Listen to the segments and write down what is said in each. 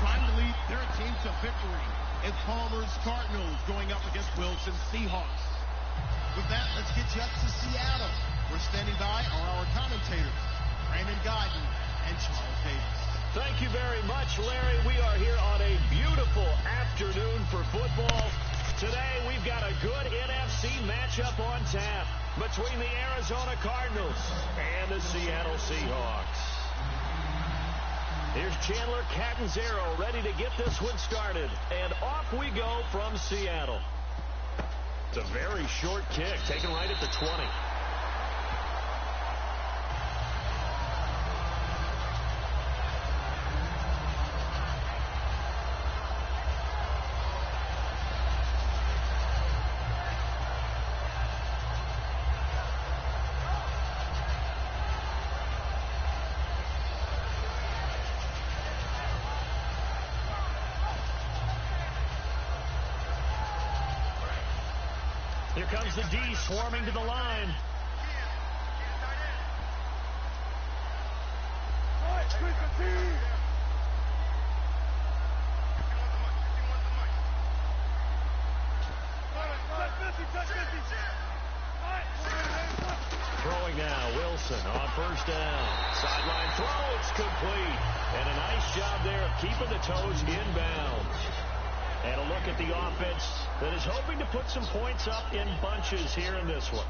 trying to lead their team to victory. It's Palmer's Cardinals going up against Wilson's Seahawks. With that, let's get you up to Seattle. We're standing by are our commentators, Raymond Guyton and Charles Davis. Thank you very much, Larry. We are here on a beautiful afternoon for football. Today, we've got a good NFC matchup on tap between the Arizona Cardinals and the Seattle Seahawks. Here's Chandler Catanzaro ready to get this one started. And off we go from Seattle. It's a very short kick, taken right at the 20. Here comes the D swarming to the line. Throwing now, Wilson on first down. Sideline throw, it's complete. And a nice job there of keeping the toes inbounds. And a look at the offense that is hoping to put some points up in bunches here in this one.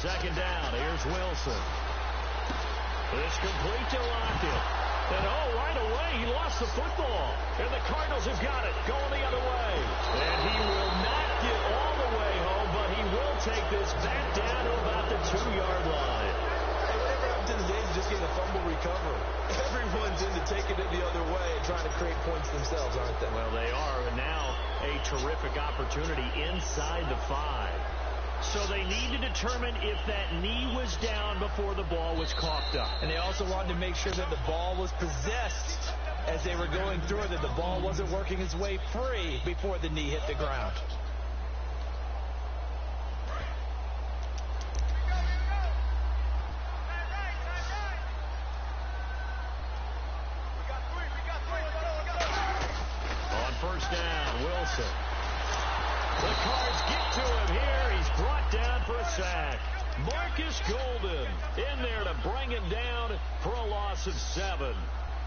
Second down, here's Wilson. It's complete to Lockett. And right away, he lost the football. And the Cardinals have got it, going the other way. And he will not get all the way home, but he will take this back down to about the 2-yard line. Hey, whatever happened to the days of just getting a fumble recovery? Everyone's into taking it the other way and trying to create points themselves, aren't they? Well, they are. And now a terrific opportunity inside the 5. So they need to determine if that knee was down before the ball was coughed up. And they also wanted to make sure that the ball was possessed as they were going through it, that the ball wasn't working its way free before the knee hit the ground. On first down, Wilson. The Cards get to him here. He's brought down for a sack. Marcus Golden in there to bring him down for a loss of 7.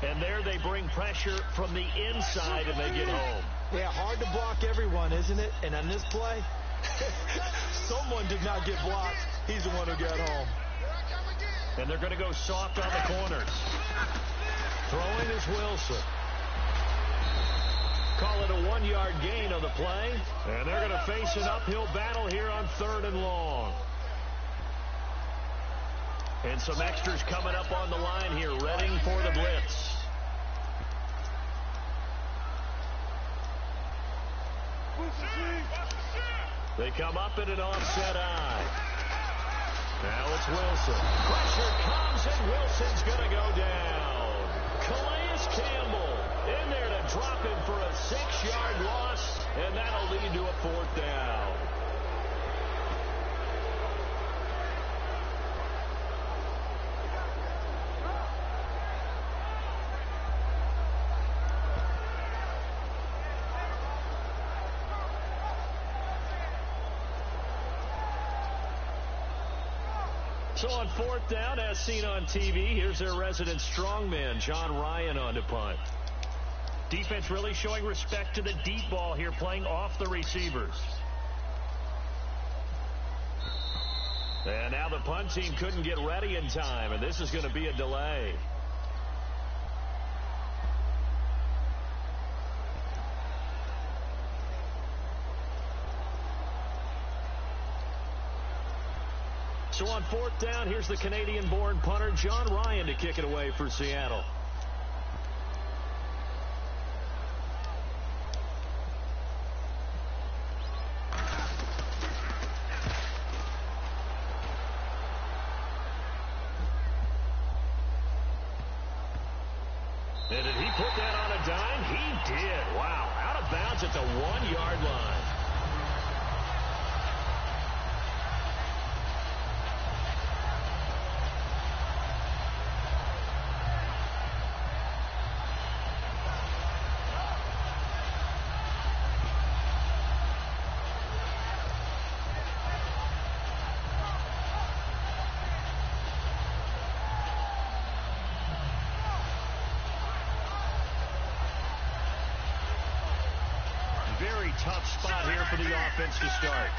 And there they bring pressure from the inside and they get home. Yeah, hard to block everyone, isn't it? And on this play, someone did not get blocked. He's the one who got home. And they're going to go soft on the corners. Throwing is Wilson. Call it a 1-yard gain on the play. And they're going to face an uphill battle here on 3rd and long. And some extras coming up on the line here, readying for the blitz. They come up in an offset eye. Now it's Wilson. Pressure comes, and Wilson's going to go down. Calais Campbell in there to drop him for a 6-yard loss, and that'll lead to a 4th down. So on 4th down, as seen on TV, here's their resident strongman, John Ryan, on to punt. Defense really showing respect to the deep ball here, playing off the receivers. And now the punt team couldn't get ready in time, and this is going to be a delay. So on 4th down, here's the Canadian-born punter, John Ryan, to kick it away for Seattle. And did he put that on a dime? He did. Wow. Out of bounds at the 1-yard line. Very tough spot here for the offense to start.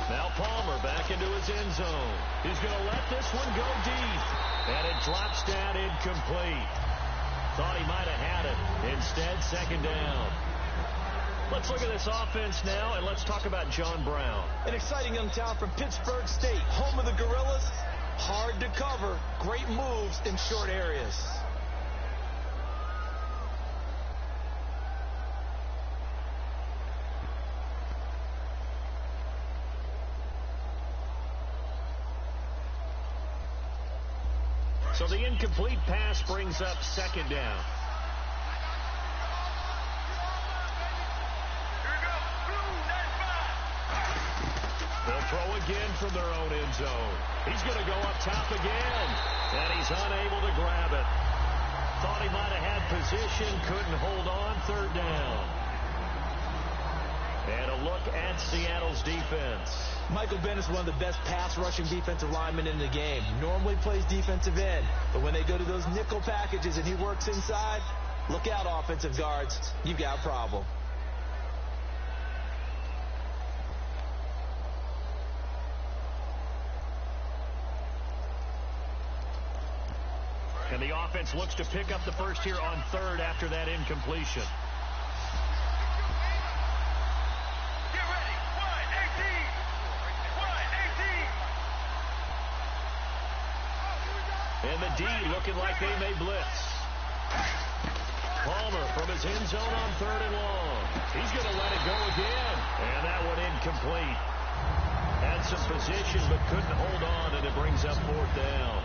Now Palmer back into his end zone. He's going to let this one go deep. And it drops down incomplete. Thought he might have had it. Instead, second down. Let's look at this offense now, and let's talk about John Brown. An exciting young talent from Pittsburgh State, home of the Gorillas. Hard to cover, great moves in short areas. So the incomplete pass brings up second down. They'll throw again from their own end zone. He's going to go up top again. And he's unable to grab it. Thought he might have had position. Couldn't hold on. Third down. And a look at Seattle's defense. Michael Bennett is one of the best pass rushing defensive linemen in the game. Normally plays defensive end. But when they go to those nickel packages and he works inside, look out, offensive guards. You've got a problem. And the offense looks to pick up the first here on third after that incompletion. Get ready. 1-18. 1-18. And the D looking like they may blitz. Palmer from his end zone on third and long. He's going to let it go again. And that one incomplete. Had some position but couldn't hold on, and it brings up fourth down.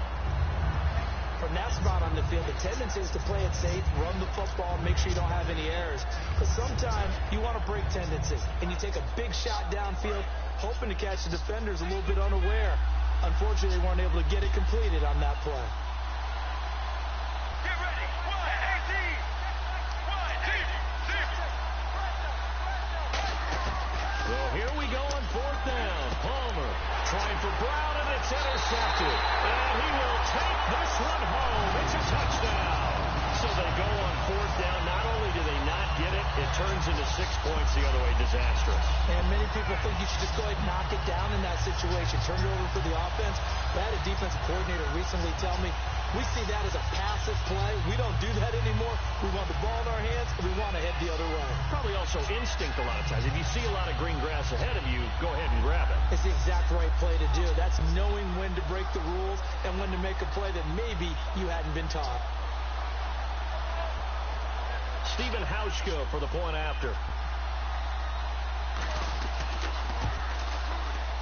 From that spot on the field, the tendency is to play it safe, run the football, make sure you don't have any errors. But sometimes you want to break tendencies, and you take a big shot downfield, hoping to catch the defenders a little bit unaware. Unfortunately, they weren't able to get it completed on that play. Get ready. 1-18. 1-18. Well, here we go on fourth down. Palmer trying for Brown, and it's intercepted. And he will take this one home. It's a touchdown. So they go on fourth down. Not only do they not get it, it turns into 6 points the other way. Disastrous. And many people think you should just go ahead and knock it down in that situation. Turn it over for the offense. I had a defensive coordinator recently tell me, we see that as a passive play. We don't do that anymore. We want the ball in our hands, and we want to head the other way. Probably also instinct a lot of times. If you see a lot of green grass ahead of you, go ahead and grab it. It's the exact right play to do. That's knowing when to break the rules and when to make a play that maybe you hadn't been taught. Stephen Hauschka for the point after.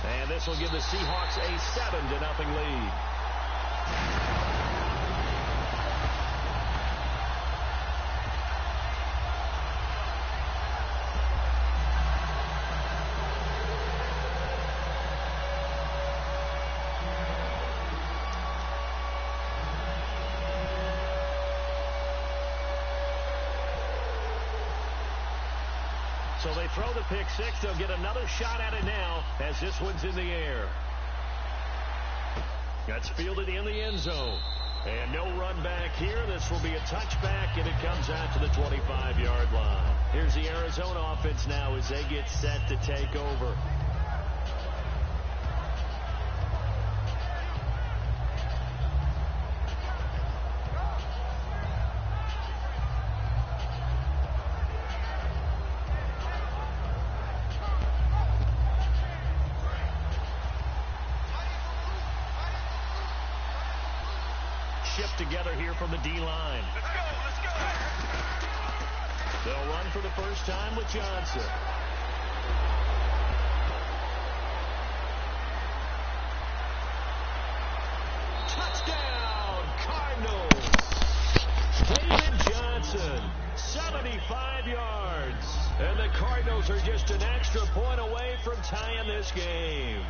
And this will give the Seahawks a 7-0 lead. So they throw the pick six. They'll get another shot at it now as this one's in the air. That's fielded in the end zone. And no run back here. This will be a touchback, and it comes out to the 25-yard line. Here's the Arizona offense now as they get set to take over. Shift together here from the D-line. Let's go. Let's go. They'll run for the first time with Johnson. Cardinals are just an extra point away from tying this game.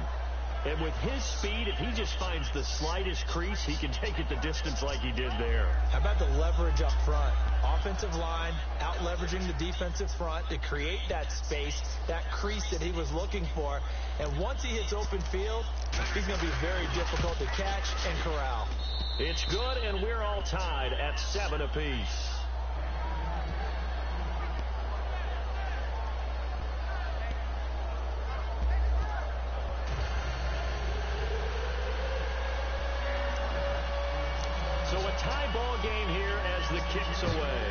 And with his speed, if he just finds the slightest crease, he can take it the distance like he did there. How about the leverage up front? Offensive line out-leveraging the defensive front to create that space, that crease that he was looking for. And once he hits open field, he's going to be very difficult to catch and corral. It's good, and we're all tied at 7 apiece. So a tie ball game here as the kick's away.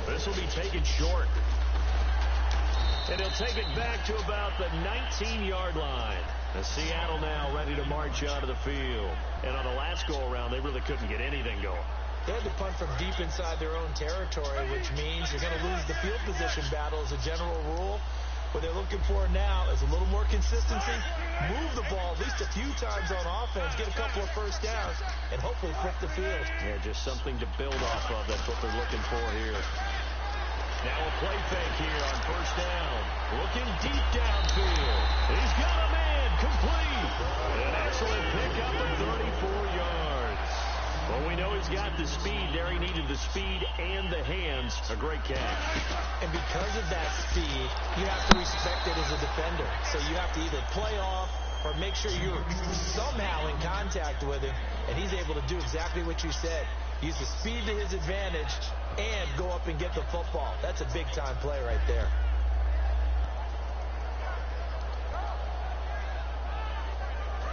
This will be taken short. And he'll take it back to about the 19-yard line. The Seattle now ready to march out of the field. And on the last go-around, they really couldn't get anything going. They had to punt from deep inside their own territory, which means you're going to lose the field position battle as a general rule. What they're looking for now is a little more consistency, move the ball at least a few times on offense, get a couple of first downs, and hopefully flip the field. Yeah, just something to build off of. That's what they're looking for here. Now a play fake here on first down. Looking deep downfield. He's got a man complete. An excellent pickup of 34 yards. Well, we know he's got the speed there. He needed the speed and the hands. A great catch. And because of that speed, you have to respect it as a defender. So you have to either play off or make sure you're somehow in contact with him. And he's able to do exactly what you said. Use the speed to his advantage and go up and get the football. That's a big-time play right there.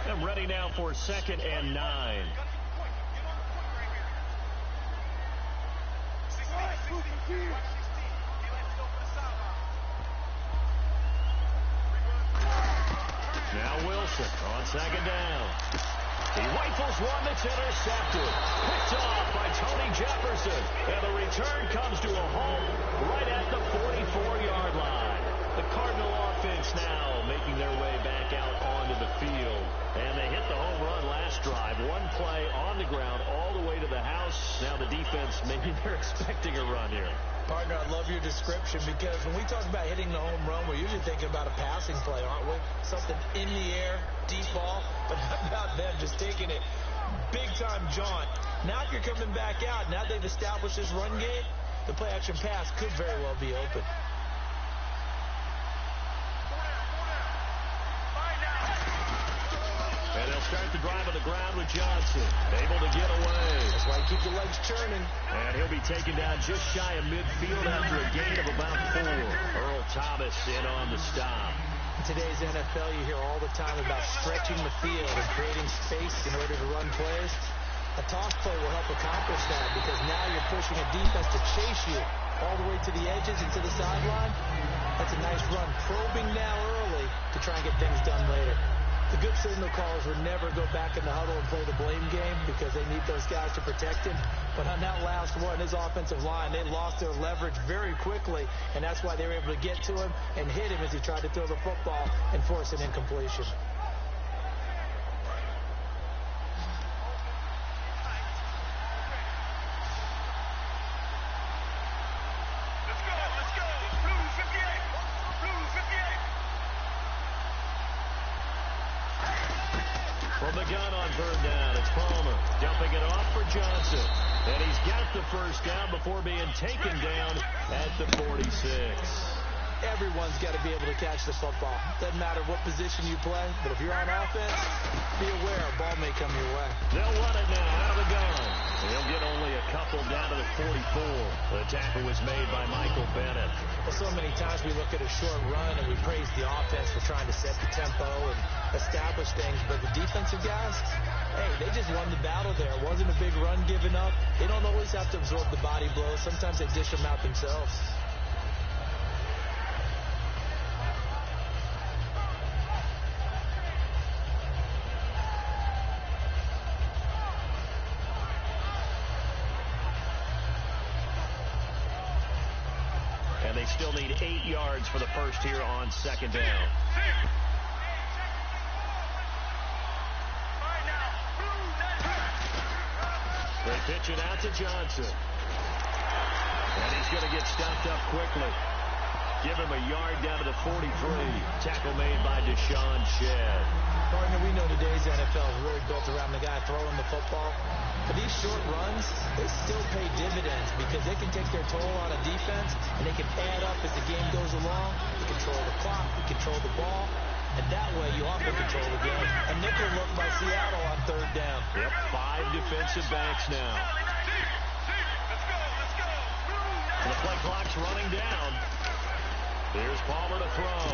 I'm ready now for 2nd and 9. Now Wilson on 2nd down. He rifles one that's intercepted. Picked off by Tony Jefferson. And the return comes to a halt right at the 44-yard line. The Cardinal offense now making their way back out onto the field. And they hit the home run last drive. One play on the ground all the way to the house. Now the defense, maybe they're expecting a run here. Partner, I love your description because when we talk about hitting the home run, we're usually thinking about a passing play, aren't we? Something in the air, deep ball. But how about them just taking it big-time jaunt? Now if you're coming back out, now they've established this run game, the play-action pass could very well be open. And they'll start the drive on the ground with Johnson. Able to get away. That's why you keep the legs churning. And he'll be taken down just shy of midfield after a gain of about 4. Earl Thomas in on the stop. In today's NFL, you hear all the time about stretching the field and creating space in order to run plays. A toss play will help accomplish that because now you're pushing a defense to chase you all the way to the edges and to the sideline. That's a nice run. Probing now early to try and get things done later. The good signal callers would never go back in the huddle and play the blame game because they need those guys to protect him. But on that last one, his offensive line, they lost their leverage very quickly, and that's why they were able to get to him and hit him as he tried to throw the football and force an incompletion. From the gun on third down, it's Palmer dumping it off for Johnson. And he's got the first down before being taken down at the 46. Everyone's got to be able to catch the football. Doesn't matter what position you play, but if you're on offense, be aware a ball may come your way. They'll run it now out of the gun. He'll get only a couple down to the 44. The tackle was made by Michael Bennett. Well, so many times we look at a short run and we praise the offense for trying to set the tempo and establish things, but the defensive guys, hey, they just won the battle there. It wasn't a big run given up. They don't always have to absorb the body blows. Sometimes they dish them out themselves. And they still need 8 yards for the first here on second down. They pitch it out to Johnson. And he's going to get stopped up quickly. Give him a yard down to the 43. Tackle made by Deshaun Shedd. Partner, we know today's NFL is really built around the guy throwing the football. But these short runs, they still pay dividends because they can take their toll on a defense, and they can add up as the game goes along. You control the clock, you control the ball, and that way you also control the game. A nickel look by Seattle on third down. Yep, 5 defensive backs now. The play clock's running down. Here's Palmer to throw.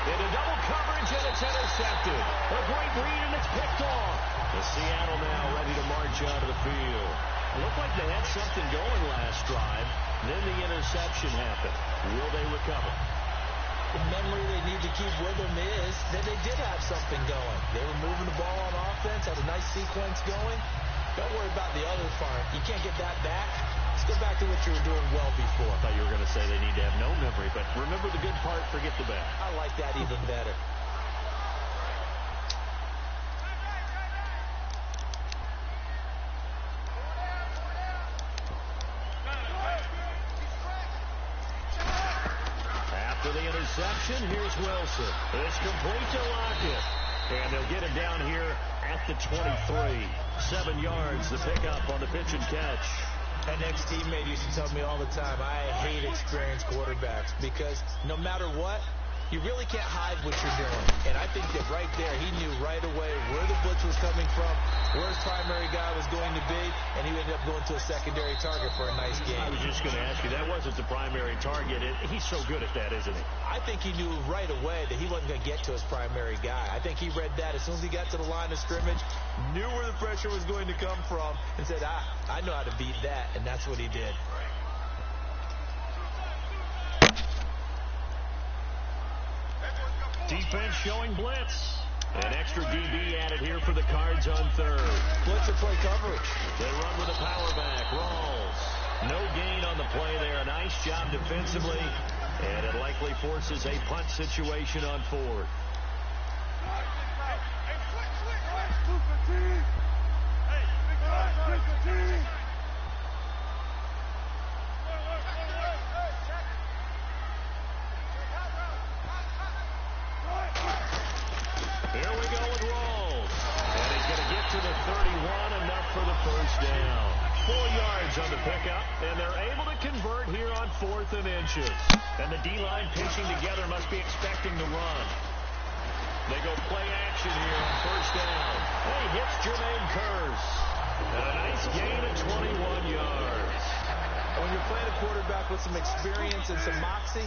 Into double coverage, and it's intercepted. A great read, and it's picked off. The Seattle now ready to march out of the field. It looked like they had something going last drive. Then the interception happened. Will they recover? The memory they need to keep with them is that they did have something going. They were moving the ball on offense, had a nice sequence going. Don't worry about the other part. You can't get that back. Let's go back to what you were doing well before. I thought you were going to say they need to have no memory, but remember the good part, forget the bad. I like that even better. After the interception, here's Wilson. It's complete to Lockett. And they'll get it down here at the 23. 7 yards, the pickup on the pitch and catch. An ex-teammate used to tell me all the time, I hate experienced quarterbacks because no matter what, you really can't hide what you're doing. And I think that right there, he knew right away where the blitz was coming from, where his primary guy was going to be, and he ended up going to a secondary target for a nice game. I was just going to ask you, that wasn't the primary target. He's so good at that, isn't he? I think he knew right away that he wasn't going to get to his primary guy. I think he read that as soon as he got to the line of scrimmage, knew where the pressure was going to come from, and said, I know how to beat that, and that's what he did. Defense showing blitz. An extra DB added here for the Cards on third. Blitz or play coverage. They run with a power back. Rawls. No gain on the play there. A nice job defensively. And it likely forces a punt situation on fourth. Here we go with Rawls. And he's going to get to the 31, enough for the first down. 4 yards on the pickup, and they're able to convert here on 4th and inches. And the D-line pinching together must be expecting to run. They go play action here on first down. And he hits Jermaine Kearse. And a nice gain of 21 yards. When you're playing a quarterback with some experience and some moxie,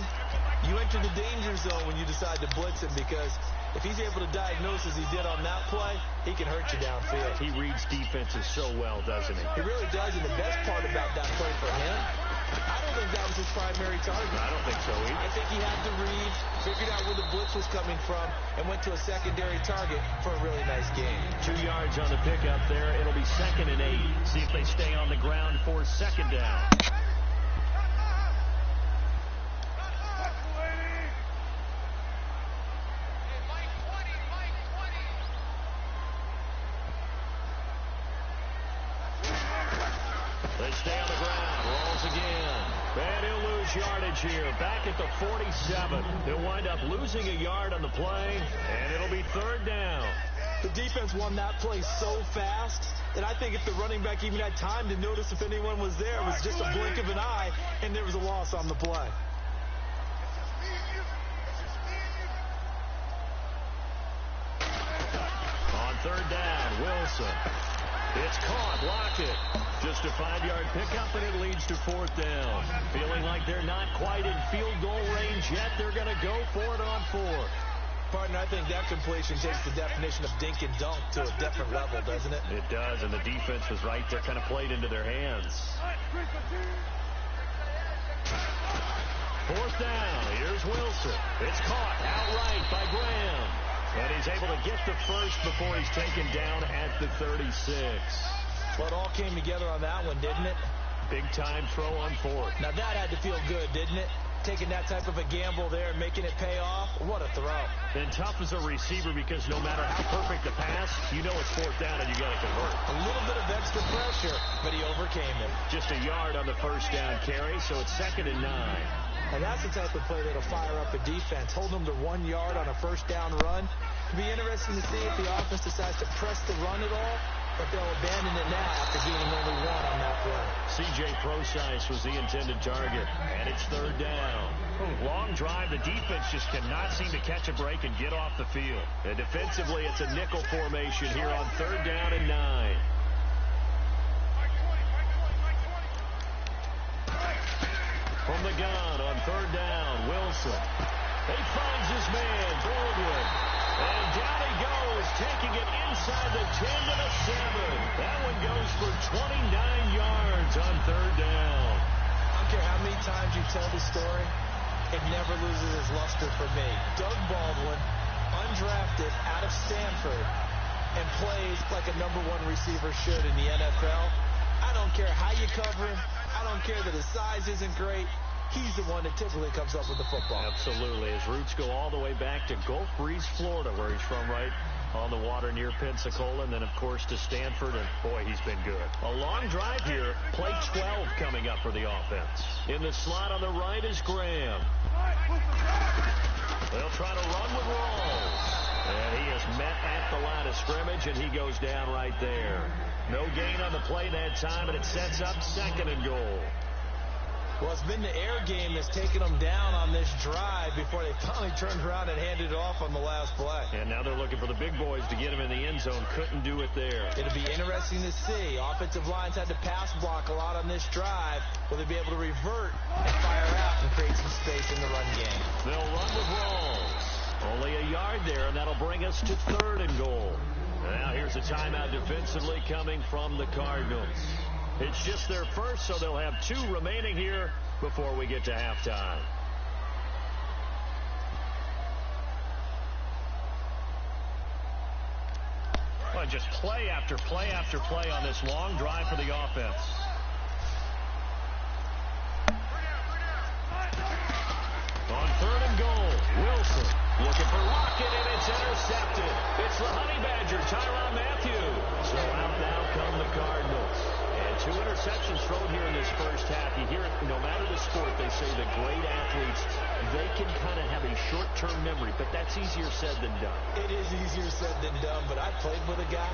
you enter the danger zone when you decide to blitz him because if he's able to diagnose as he did on that play, he can hurt you downfield. He reads defenses so well, doesn't he? He really does, and the best part about that play for him, I don't think that was his primary target. I don't think so either. I think he had to read, figured out where the blitz was coming from, and went to a secondary target for a really nice game. 2 yards on the pickup there. It'll be 2nd and 8. See if they stay on the ground for 2nd down. They stay on the ground. Rolls again. And he'll lose yardage here. Back at the 47. He'll wind up losing a yard on the play, and it'll be 3rd down. The defense won that play so fast that I think if the running back even had time to notice if anyone was there, it was just a blink of an eye, and there was a loss on the play. On 3rd down, Wilson. It's caught. Lockett. Just a 5-yard pickup, and it leads to 4th down. Feeling like they're not quite in field goal range yet. They're going to go for it on 4th. Partner, I think that completion takes the definition of dink and dunk to a different level, doesn't it? It does, and the defense was right there, kind of played into their hands. 4th down. Here's Wilson. It's caught outright by Graham. And he's able to get the first before he's taken down at the 36. Well, it all came together on that one, didn't it? Big-time throw on 4th. Now, that had to feel good, didn't it? Taking that type of a gamble there and making it pay off. What a throw. And tough as a receiver because no matter how perfect the pass, You know it's fourth down and you got to convert. A little bit of extra pressure, but he overcame it. Just a yard on the first down carry, so it's 2nd and 9. And that's the type of play that'll fire up a defense. Hold them to 1 yard on a first down run. It'll be interesting to see if the offense decides to press the run at all, but they'll abandon it now after gaining only 1 on that play. C.J. Prosise was the intended target, and it's 3rd down. Long drive. The defense just cannot seem to catch a break and get off the field. And defensively, it's a nickel formation here on 3rd down and 9. From the gun on 3rd down, Wilson. He finds his man, Baldwin. And down he goes, taking it inside the 10 to the 7. That one goes for 29 yards on 3rd down. I don't care how many times you tell the story, it never loses its luster for me. Doug Baldwin, undrafted out of Stanford, and plays like a #1 receiver should in the NFL. I don't care how you cover him. I don't care that his size isn't great. He's the one that typically comes up with the football. Absolutely. His roots go all the way back to Gulf Breeze, Florida, where he's from, right on the water near Pensacola, and then, of course, to Stanford, and, boy, he's been good. A long drive here. Play 12 coming up for the offense. In the slot on the right is Graham. They'll try to run with Rawls. And he is met at the line of scrimmage, and he goes down right there. No gain on the play that time, and it sets up 2nd and goal. Well, it's been the air game that's taken them down on this drive before they finally turned around and handed it off on the last play. And now they're looking for the big boys to get him in the end zone. Couldn't do it there. It'll be interesting to see. Offensive lines had to pass block a lot on this drive. Will they be able to revert and fire out and create some space in the run game? They'll run with Rawls. Only a yard there, and that'll bring us to 3rd and goal. Now here's a timeout defensively coming from the Cardinals. It's just their first, so they'll have 2 remaining here before we get to halftime. Well, just play after play after play on this long drive for the offense. On 3rd and goal, Wilson looking for Lockett, and it's intercepted. It's the Honey Badger, Tyrann Mathieu. So out now come the Cardinals. And 2 interceptions thrown here in this first half. You hear it, no matter the sport, they say the great athletes, they can kind of have a short-term memory, but that's easier said than done. It is easier said than done, but I played with a guy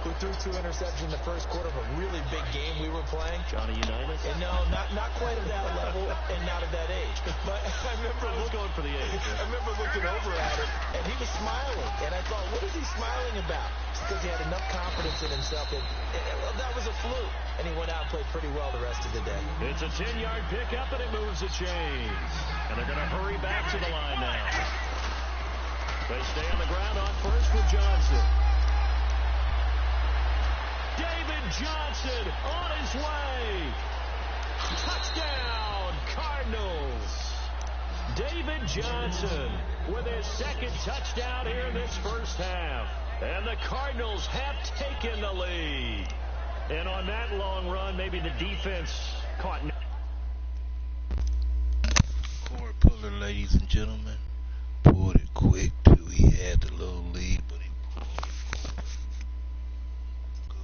who threw 2 interceptions in the first quarter of a really big game we were playing. Johnny Unitas? And no, not quite at that level and not at that age. But I remember going for the age. I remember looking over at him, and he was smiling. And I thought, what is he smiling about? It's because he had enough confidence in himself that, well, that was a fluke. And he went out and played pretty well the rest of the day. It's a 10-yard pickup, and it moves the chains. And they're going to hurry back to the line now. They stay on the ground on first with Johnson. David Johnson on his way. Touchdown, Cardinals. David Johnson with his 2nd touchdown here in this first half. And the Cardinals have taken the lead. And on that long run, maybe the defense caught. Cord puller, ladies and gentlemen. Pulled it quick too. He had the little lead, but he pulled it good.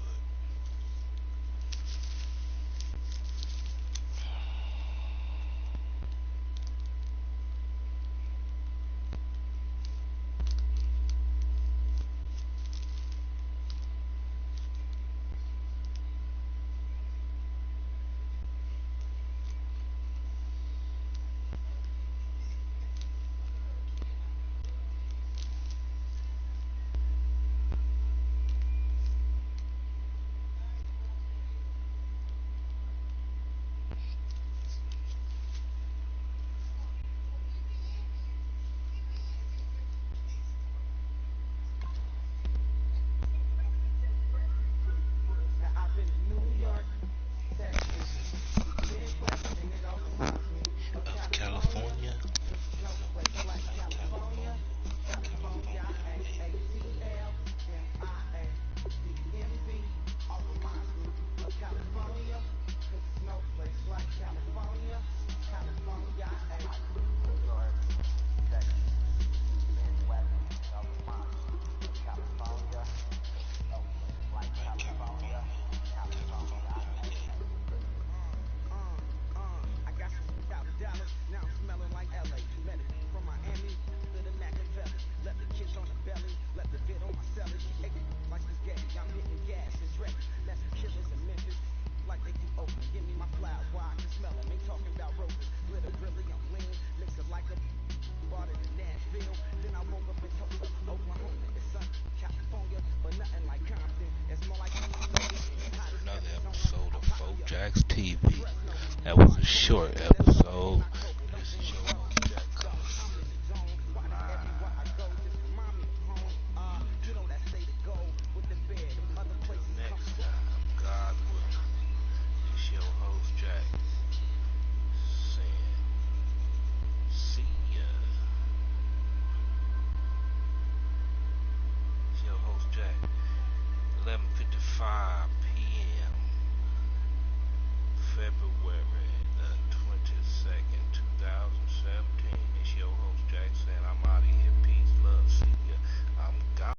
short